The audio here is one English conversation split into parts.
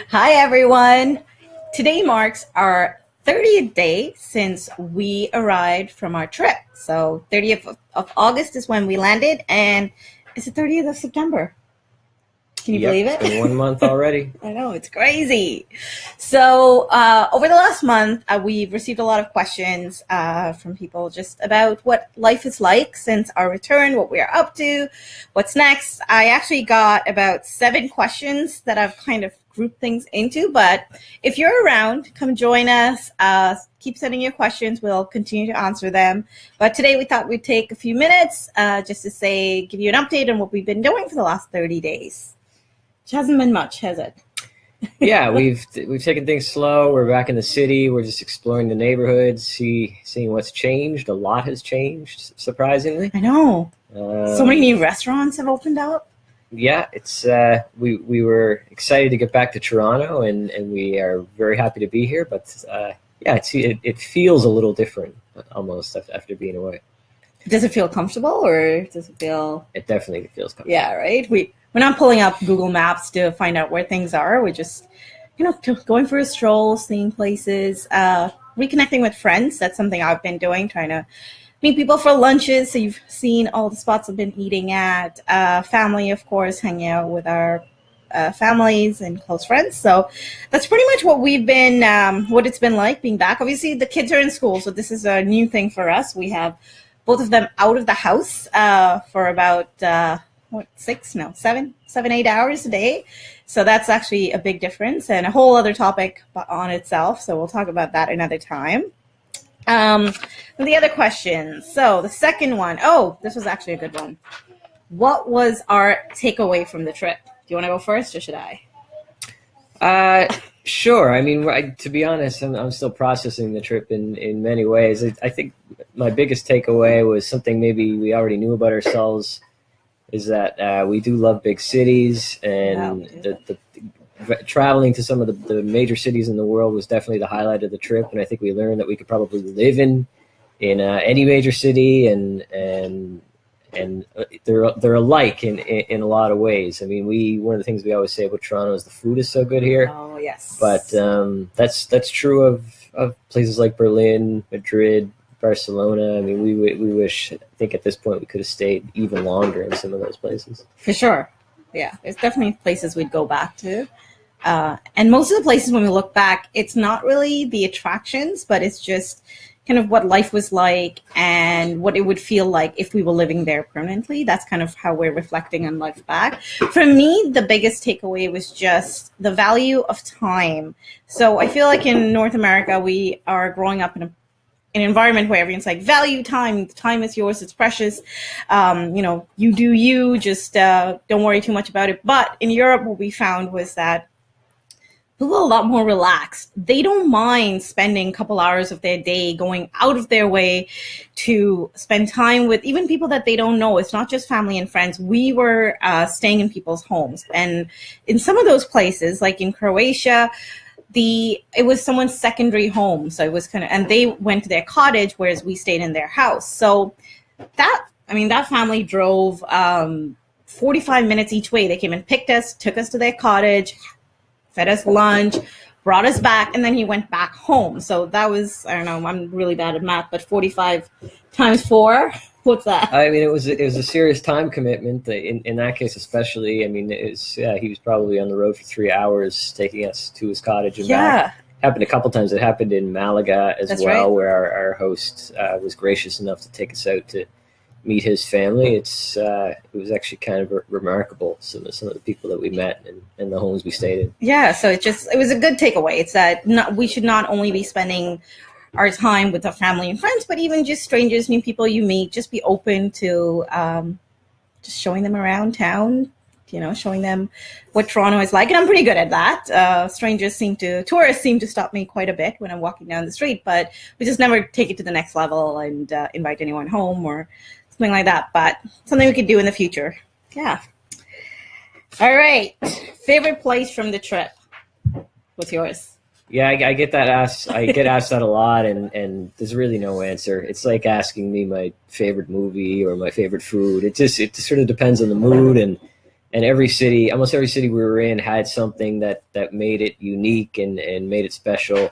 Hi, everyone. Today marks our 30th day since we arrived from our trip. So 30th of August is when we landed, and it's the 30th of September. Can you believe It's it? been 1 month already. I know, it's crazy. So over the last month, we've received a lot of questions from people just about what life is like since our return, what we're up to, what's next. I actually got about 7 questions that I've kind of grouped things into, but if you're around, come join us. Keep sending your questions. We'll continue to answer them. But today we thought we'd take a few minutes just to give you an update on what we've been doing for the last 30 days. Which hasn't been much, has it? Yeah, we've taken things slow. We're back in the city. We're just exploring the neighborhoods, seeing what's changed. A lot has changed, surprisingly. I know. So many new restaurants have opened up. Yeah, it's we were excited to get back to Toronto, and we are very happy to be here. But it feels a little different almost after being away. Does it feel comfortable, or does it feel? It definitely feels comfortable. Yeah, right. We're not pulling up Google Maps to find out where things are. We're just, going for a stroll, seeing places, reconnecting with friends. That's something I've been doing, trying to meet people for lunches. So you've seen all the spots I've been eating at. Family, of course, hanging out with our families and close friends. So that's pretty much what we've been, what it's been like being back. Obviously, the kids are in school, so this is a new thing for us. We have both of them out of the house for about 7, 8 hours a day. So that's actually a big difference and a whole other topic on itself. So we'll talk about that another time. The other questions. So the second one, this was actually a good one. What was our takeaway from the trip? Do you want to go first, or should I? Sure. I mean, to be honest, I'm still processing the trip in many ways. I think my biggest takeaway was something maybe we already knew about ourselves, is that we do love big cities, and the traveling to some of the major cities in the world was definitely the highlight of the trip. And I think we learned that we could probably live in any major city, and they're alike in a lot of ways. I mean, one of the things we always say about Toronto is the food is so good here. Oh yes. But that's true of places like Berlin, Madrid, Barcelona. I mean, we wish, I think at this point we could have stayed even longer in some of those places. For sure. Yeah, there's definitely places we'd go back to. And most of the places, when we look back, it's not really the attractions, but it's just kind of what life was like and what it would feel like if we were living there permanently. That's kind of how we're reflecting on life back. For me, the biggest takeaway was just the value of time. So I feel like in North America, we are growing up in an environment where everyone's like, value time. Time is yours. It's precious. You do you. Just don't worry too much about it. But in Europe, what we found was that people are a lot more relaxed. They don't mind spending a couple hours of their day going out of their way to spend time with even people that they don't know. It's not just family and friends. We were staying in people's homes. And in some of those places, like in Croatia, it was someone's secondary home. So it was and they went to their cottage, whereas we stayed in their house. So that family drove 45 minutes each way. They came and picked us, took us to their cottage, fed us lunch, brought us back, and then he went back home. So that was, I don't know, I'm really bad at math, but 45 times 4, what's that? I mean, it was a serious time commitment in that case, especially. I mean, he was probably on the road for 3 hours taking us to his cottage and back. Happened a couple times. It happened in Malaga as That's well, right. Where our host was gracious enough to take us out to meet his family. It was actually kind of remarkable, some of the people that we met and the homes we stayed in. Yeah, so it was a good takeaway. It's that we should not only be spending our time with our family and friends, but even just strangers, new people you meet. Just be open to just showing them around town, showing them what Toronto is like. And I'm pretty good at that. Tourists seem to stop me quite a bit when I'm walking down the street, but we just never take it to the next level and invite anyone home or something like that. But something we could do in the future. Yeah. All right. Favorite place from the trip? What's yours? Yeah, I get that asked. I get asked that a lot, and there's really no answer. It's like asking me my favorite movie or my favorite food. It just sort of depends on the mood and and almost every city we were in had something that made it unique and made it special.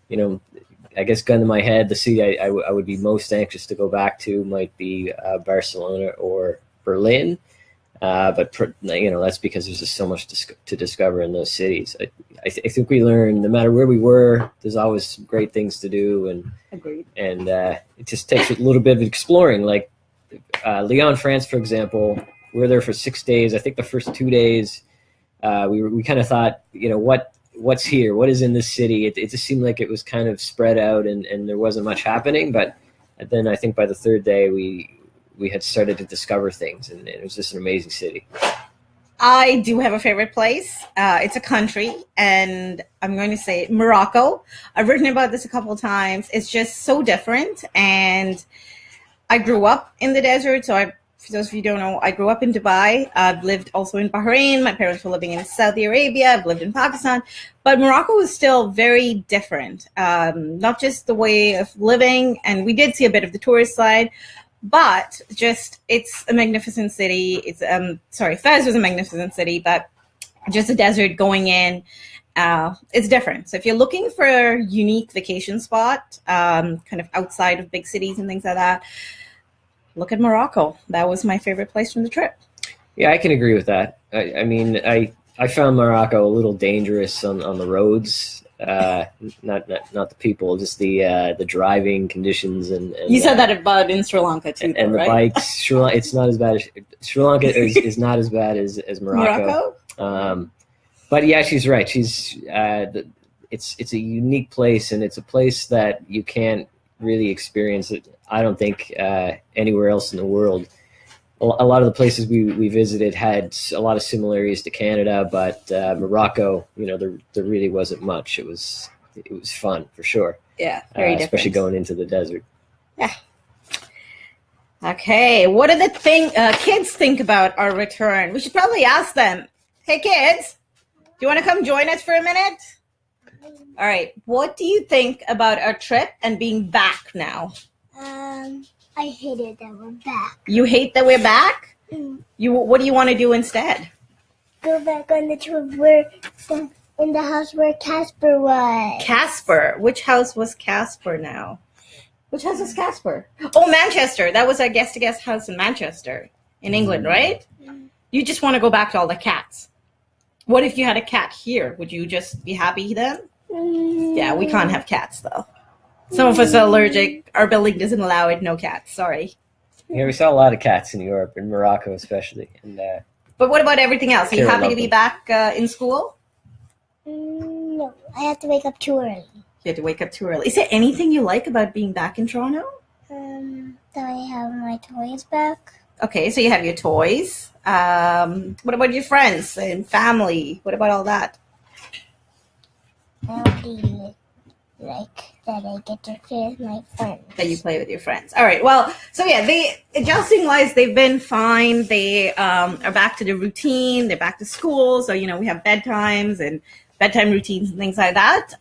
You know, I guess gun to my head, the city I would be most anxious to go back to might be Barcelona or Berlin. But that's because there's just so much to discover in those cities. I think we learn no matter where we were, there's always great things to do, and Agreed. And it just takes a little bit of exploring. Like Lyon, France, for example, we were there for 6 days. I think the first 2 days, we kind of thought, what's here? What is in this city? It just seemed like it was kind of spread out, and there wasn't much happening. But then I think by the third day, we had started to discover things, and it was just an amazing city. I do have a favorite place. It's a country, and I'm going to say Morocco. I've written about this a couple of times. It's just so different, and I grew up in the desert. So for those of you who don't know, I grew up in Dubai. I've lived also in Bahrain. My parents were living in Saudi Arabia. I've lived in Pakistan. But Morocco is still very different, not just the way of living, and we did see a bit of the tourist side, but just it's a magnificent city. It's Fez was a magnificent city, but just a desert going in, it's different. So if you're looking for a unique vacation spot, kind of outside of big cities and things like that, look at Morocco. That was my favorite place from the trip. Yeah, I can agree with that. I mean, I found Morocco a little dangerous on the roads. Not the people, just the driving conditions and you said that about in Sri Lanka too, and the right? bikes. It's not as bad. Sri Lanka is not as bad as Morocco. But yeah, she's right. It's a unique place, and it's a place that you can't really experience it, I don't think, anywhere else in the world. A lot of the places we visited had a lot of similarities to Canada, but Morocco, there really wasn't much. It was fun for sure. Yeah, very different. Especially going into the desert. Yeah. Okay, what do the kids think about our return? We should probably ask them. Hey, kids, do you want to come join us for a minute? All right. What do you think about our trip and being back now? I hated that we're back. You hate that we're back? What do you want to do instead? Go back on the trip where in the house where Casper was. Casper? Which house was Casper now? Which house was Casper? Oh, Manchester. That was our guest-to-guest house in Manchester, in England, right? You just want to go back to all the cats. What if you had a cat here? Would you just be happy then? Yeah, we can't have cats, though. Some of us are allergic. Our building doesn't allow it. No cats. Sorry. Yeah, we saw a lot of cats in Europe, in Morocco especially. And but what about everything else? Are you happy to be back in school? No, I have to wake up too early. You had to wake up too early. Is there anything you like about being back in Toronto? That I have my toys back. Okay, so you have your toys. What about your friends and family? What about all that? I really like that I get to play with my friends. That you play with your friends. All right. Well, so yeah, adjusting-wise, they've been fine. They are back to the routine. They're back to school. So, we have bedtimes and bedtime routines and things like that.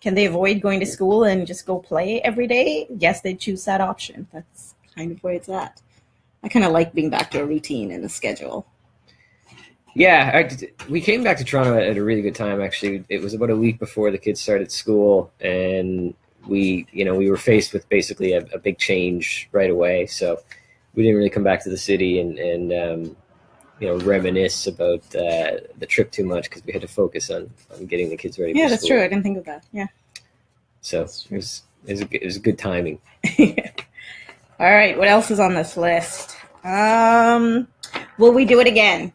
Can they avoid going to school and just go play every day? Yes, they choose that option. That's kind of where it's at. I kind of like being back to a routine and a schedule. Yeah, we came back to Toronto at a really good time, actually. It was about a week before the kids started school, and we were faced with basically a big change right away. So we didn't really come back to the city and reminisce about the trip too much because we had to focus on getting the kids ready for school. Yeah, that's true. I didn't think of that. Yeah. So it was good timing. All right, what else is on this list? Will we do it again?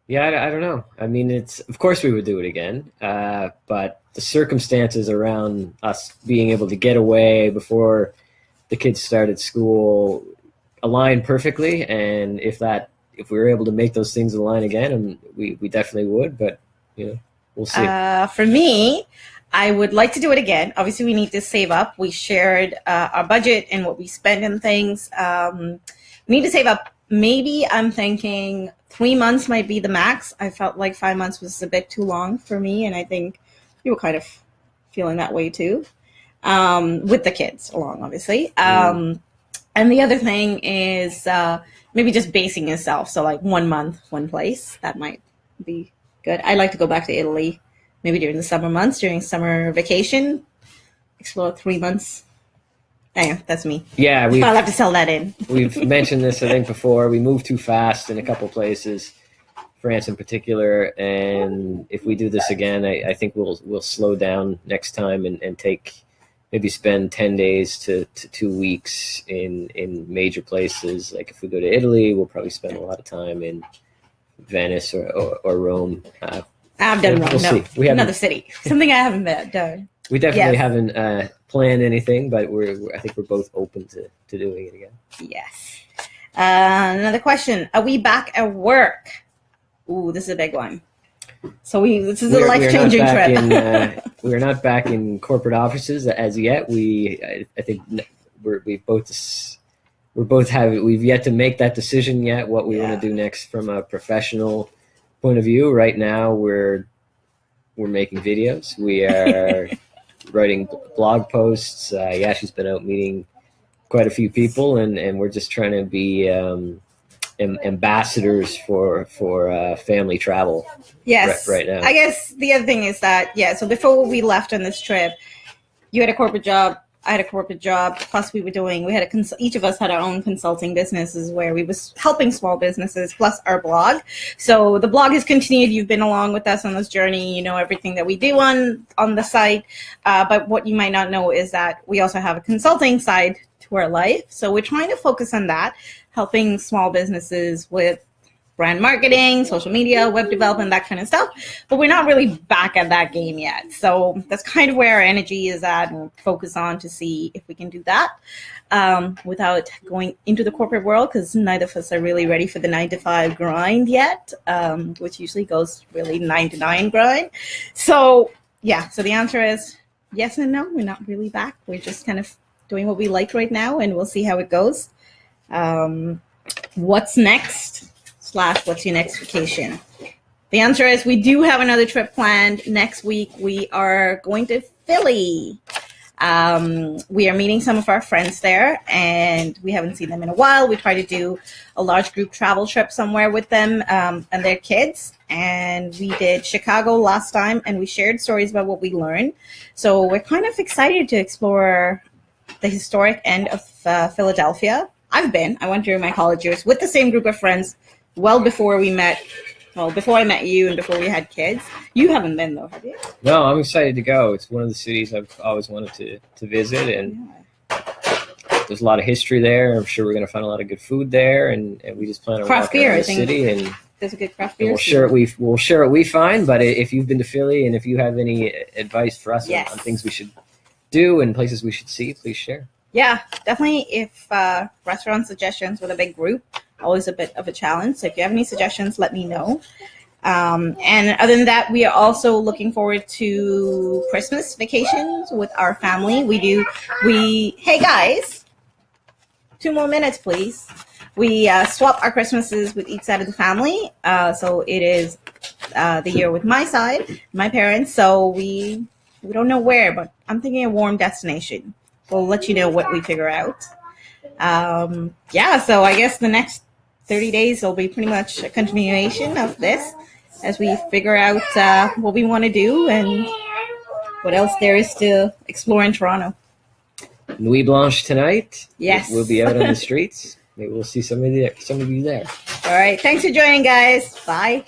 Yeah, I don't know. I mean, of course we would do it again, but the circumstances around us being able to get away before the kids started school aligned perfectly, and if we were able to make those things align again, we definitely would. But we'll see. For me, I would like to do it again. Obviously, we need to save up. We shared our budget and what we spend and things. We need to save up. Maybe I'm thinking 3 months might be the max. I felt like 5 months was a bit too long for me, and I think you were kind of feeling that way too, with the kids along, obviously. And And the other thing is maybe just basing yourself. So like 1 month, one place. That might be good. I like to go back to Italy, maybe during the summer months, during summer vacation. Explore 3 months. Anyway, that's me. Yeah, I'll have to sell that in. We've mentioned this, I think, before. We moved too fast in a couple places, France in particular. And if we do this again, I think we'll slow down next time and take maybe spend 10 days to 2 weeks in major places. Like if we go to Italy, we'll probably spend a lot of time in Venice or Rome. I've done Rome. We'll No, see. another city. Something I haven't done. We definitely haven't planned anything, but I think we're both open to doing it again. Yes. Another question. Are we back at work? Ooh, this is a big one. So this is a life-changing trip. We're not back in corporate offices as yet. I think we've yet to make that decision yet. What we want to do next from a professional point of view. Right now, we're making videos. We are writing blog posts. Yashi's been out meeting quite a few people, and we're just trying to be ambassadors for family travel. Yes. Right now. I guess the other thing is that, so before we left on this trip, you had a corporate job, I had a corporate job, plus each of us had our own consulting businesses where we was helping small businesses, plus our blog. So the blog has continued. You've been along with us on this journey. You know everything that we do on the site. But what you might not know is that we also have a consulting side to our life. So we're trying to focus on that, helping small businesses with brand marketing, social media, web development, that kind of stuff. But we're not really back at that game yet. So that's kind of where our energy is at, and we'll focus on to see if we can do that without going into the corporate world, because neither of us are really ready for the 9-to-5 grind yet, which usually goes really 9 to 9 grind. So so the answer is yes and no. We're not really back. We're just kind of doing what we like right now, and we'll see how it goes. What's next? / what's your next vacation? The answer is we do have another trip planned. Next week, we are going to Philly. We are meeting some of our friends there, and we haven't seen them in a while. We try to do a large group travel trip somewhere with them and their kids. And we did Chicago last time, and we shared stories about what we learned. So we're kind of excited to explore the historic end of Philadelphia. I went during my college years with the same group of friends before I met you and before we had kids. You haven't been though, have you? No, I'm excited to go. It's one of the cities I've always wanted to visit, and there's a lot of history there. I'm sure we're going to find a lot of good food there, and we just plan on craft walking beer, around I the think. city, and there's a good craft beer. We'll share what we find. But if you've been to Philly and if you have any advice for us on things we should do and places we should see, please share. Yeah, definitely. If restaurant suggestions with a big group, always a bit of a challenge. So if you have any suggestions, let me know. And other than that, we are also looking forward to Christmas vacations with our family. Hey guys, 2 more minutes, please. We swap our Christmases with each side of the family. So it is the year with my side, my parents. So we don't know where, but I'm thinking a warm destination. We'll let you know what we figure out. So I guess the next 30 days will be pretty much a continuation of this as we figure out what we want to do and what else there is to explore in Toronto. Nuit Blanche tonight. Yes. We'll be out on the streets. Maybe we'll see some of you there. All right. Thanks for joining, guys. Bye.